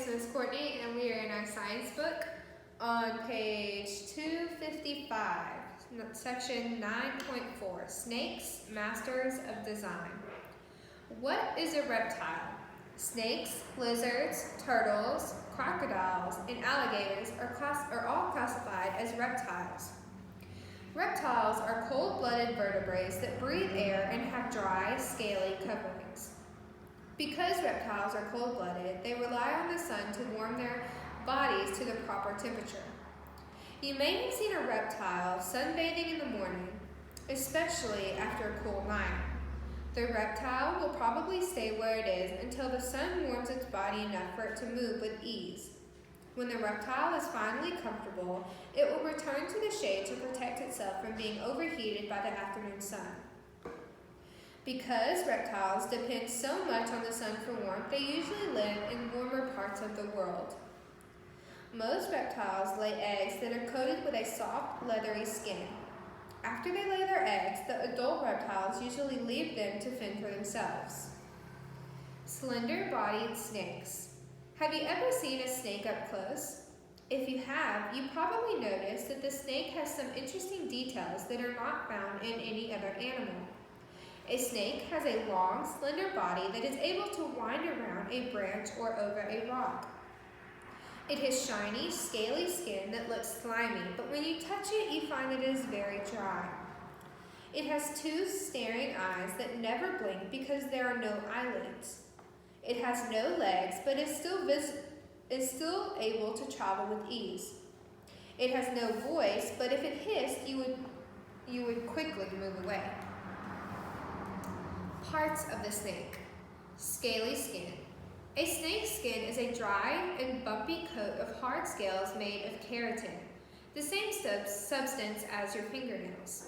is Miss Courtney, and we are in our science book on page 255, section 9.4, Snakes, Masters of Design. What is a reptile? Snakes, lizards, turtles, crocodiles, and alligators are all classified as reptiles. Reptiles are cold-blooded vertebrates that breathe air and have dry, scaly coverings. Because reptiles are cold-blooded, they rely on the sun to warm their bodies to the proper temperature. You may have seen a reptile sunbathing in the morning, especially after a cool night. The reptile will probably stay where it is until the sun warms its body enough for it to move with ease. When the reptile is finally comfortable, it will return to the shade to protect itself from being overheated by the afternoon sun. Because reptiles depend so much on the sun for warmth, they usually live in warmer parts of the world. Most reptiles lay eggs that are coated with a soft, leathery skin. After they lay their eggs, the adult reptiles usually leave them to fend for themselves. Slender-bodied snakes. Have you ever seen a snake up close? If you have, you probably noticed that the snake has some interesting details that are not found in any other animal. A snake has a long, slender body that is able to wind around a branch or over a rock. It has shiny, scaly skin that looks slimy, but when you touch it, you find that it is very dry. It has two staring eyes that never blink because there are no eyelids. It has no legs, but is still able to travel with ease. It has no voice, but if it hissed, you would quickly move away. Parts of the snake. Scaly skin. A snake's skin is a dry and bumpy coat of hard scales made of keratin, the same substance as your fingernails.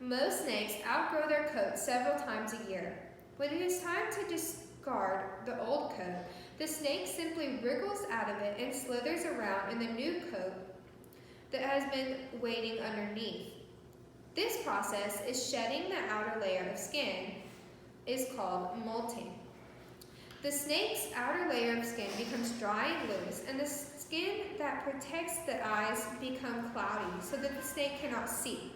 Most snakes outgrow their coat several times a year. When it is time to discard the old coat, the snake simply wriggles out of it and slithers around in the new coat that has been waiting underneath. This process is shedding the outer layer of skin is called molting. The snake's outer layer of skin becomes dry and loose, and the skin that protects the eyes become cloudy so that the snake cannot see.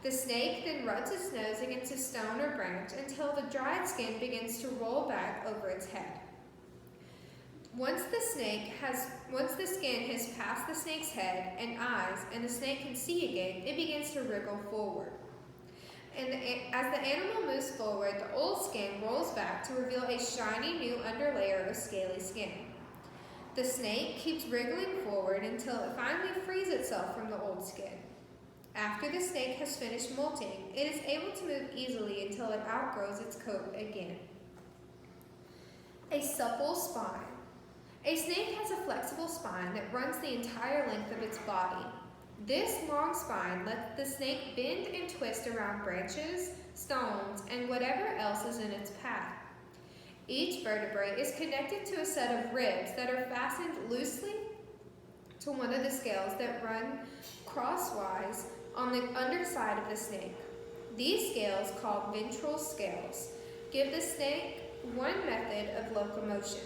The snake then rubs its nose against a stone or branch until the dried skin begins to roll back over its head. Once the skin has passed the snake's head and eyes and the snake can see again, it begins to wriggle forward. And as the animal moves forward, the old skin rolls back to reveal a shiny new underlayer of scaly skin. The snake keeps wriggling forward until it finally frees itself from the old skin. After the snake has finished molting, it is able to move easily until it outgrows its coat again. A supple spine. A snake has a flexible spine that runs the entire length of its body. This long spine lets the snake bend and twist around branches, stones, and whatever else is in its path. Each vertebrae is connected to a set of ribs that are fastened loosely to one of the scales that run crosswise on the underside of the snake. These scales, called ventral scales, give the snake one method of locomotion.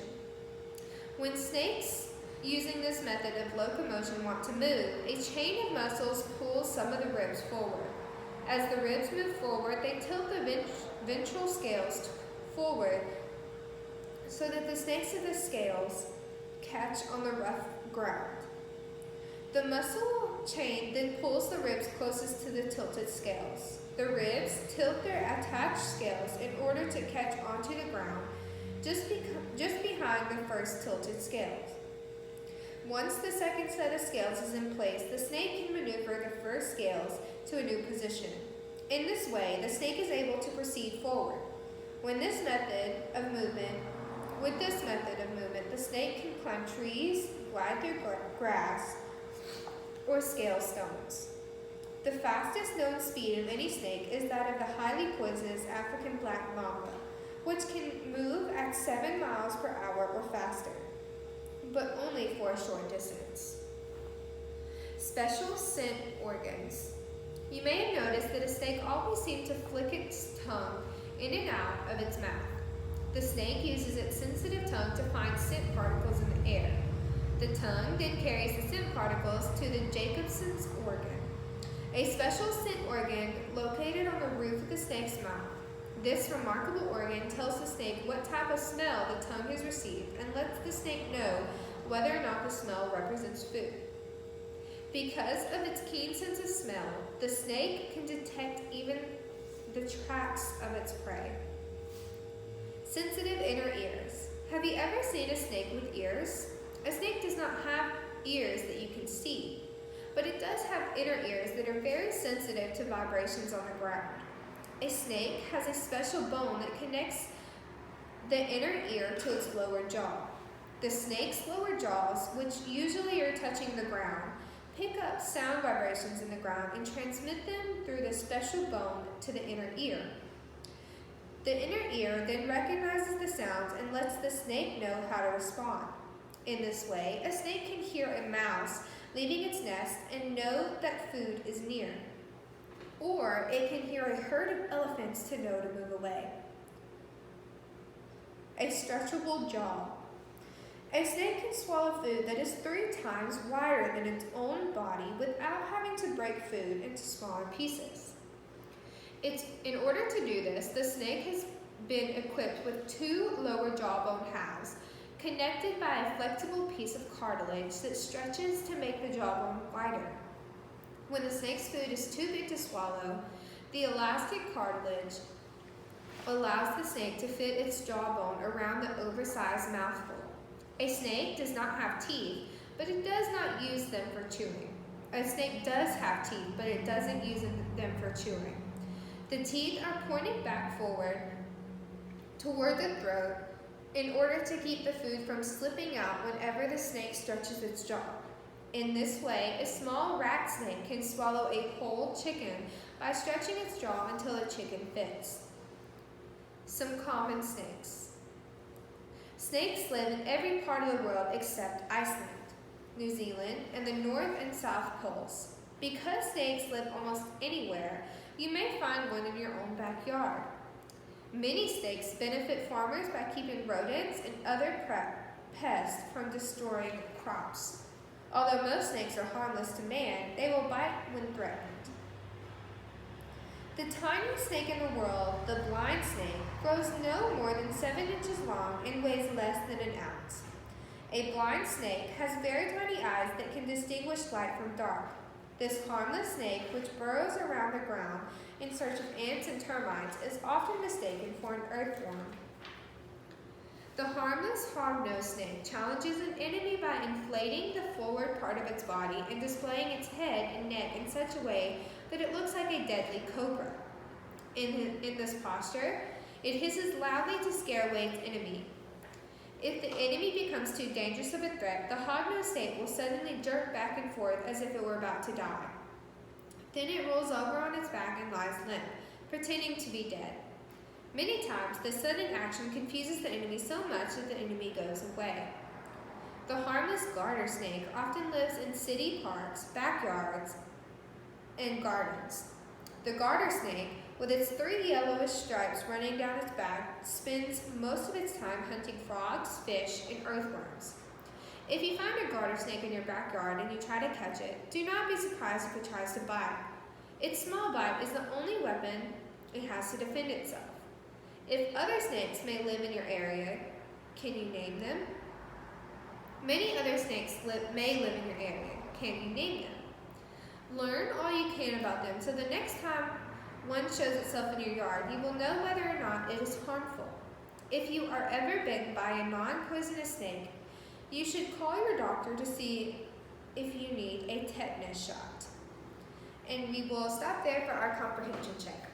When snakes using this method of locomotion want to move, a chain of muscles pulls some of the ribs forward. As the ribs move forward, they tilt the ventral scales forward so that the snakes of the scales catch on the rough ground. The muscle chain then pulls the ribs closest to the tilted scales. The ribs tilt their attached scales in order to catch onto the ground just behind the first tilted scales. Once the second set of scales is in place, the snake can maneuver the first scales to a new position. In this way, the snake is able to proceed forward. With this method of movement, the snake can climb trees, glide through grass, or scale stones. The fastest known speed of any snake is that of the highly poisonous African black mamba, which can move at 7 miles per hour or faster, but only for a short distance. Special scent organs. You may have noticed that a snake always seems to flick its tongue in and out of its mouth. The snake uses its sensitive tongue to find scent particles in the air. The tongue then carries the scent particles to the Jacobson's organ, a special scent organ located on the roof of the snake's mouth. This remarkable organ tells the snake what type of smell the tongue has received and lets the snake know whether or not the smell represents food. Because of its keen sense of smell, the snake can detect even the tracks of its prey. Sensitive inner ears. Have you ever seen a snake with ears? A snake does not have ears that you can see, but it does have inner ears that are very sensitive to vibrations on the ground. A snake has a special bone that connects the inner ear to its lower jaw. The snake's lower jaws, which usually are touching the ground, pick up sound vibrations in the ground and transmit them through this special bone to the inner ear. The inner ear then recognizes the sounds and lets the snake know how to respond. In this way, a snake can hear a mouse leaving its nest and know that food is near. Or it can hear a herd of elephants to know to move away. A stretchable jaw. A snake can swallow food that is 3 times wider than its own body without having to break food into smaller pieces. In order to do this, the snake has been equipped with 2 lower jawbone halves, connected by a flexible piece of cartilage that stretches to make the jawbone wider. When the snake's food is too big to swallow, the elastic cartilage allows the snake to fit its jawbone around the oversized mouthful. A snake does not have teeth, but it does not use them for chewing. A snake does have teeth, but it doesn't use them for chewing. The teeth are pointed back forward toward the throat in order to keep the food from slipping out whenever the snake stretches its jaw. In this way, a small rat snake can swallow a whole chicken by stretching its jaw until the chicken fits. Some common snakes. Snakes live in every part of the world except Iceland, New Zealand, and the North and South Poles. Because snakes live almost anywhere, you may find one in your own backyard. Many snakes benefit farmers by keeping rodents and other pests from destroying crops. Although most snakes are harmless to man, they will bite when threatened. The tiniest snake in the world, the blind snake, grows no more than 7 inches long and weighs less than an ounce. A blind snake has very tiny eyes that can distinguish light from dark. This harmless snake, which burrows around the ground in search of ants and termites, is often mistaken for an earthworm. The harmless hognose snake challenges an enemy by inflating the forward part of its body and displaying its head and neck in such a way that it looks like a deadly cobra. In this posture, it hisses loudly to scare away its enemy. If the enemy becomes too dangerous of a threat, the hognose snake will suddenly jerk back and forth as if it were about to die. Then it rolls over on its back and lies limp, pretending to be dead. Many times, this sudden action confuses the enemy so much that the enemy goes away. The harmless garter snake often lives in city parks, backyards, and gardens. The garter snake, with its 3 yellowish stripes running down its back, spends most of its time hunting frogs, fish, and earthworms. If you find a garter snake in your backyard and you try to catch it, do not be surprised if it tries to bite. Its small bite is the only weapon it has to defend itself. If other snakes may live in your area, can you name them? Many other snakes may live in your area. Can you name them? Learn all you can about them so the next time one shows itself in your yard, you will know whether or not it is harmful. If you are ever bitten by a non-poisonous snake, you should call your doctor to see if you need a tetanus shot. And we will stop there for our comprehension check.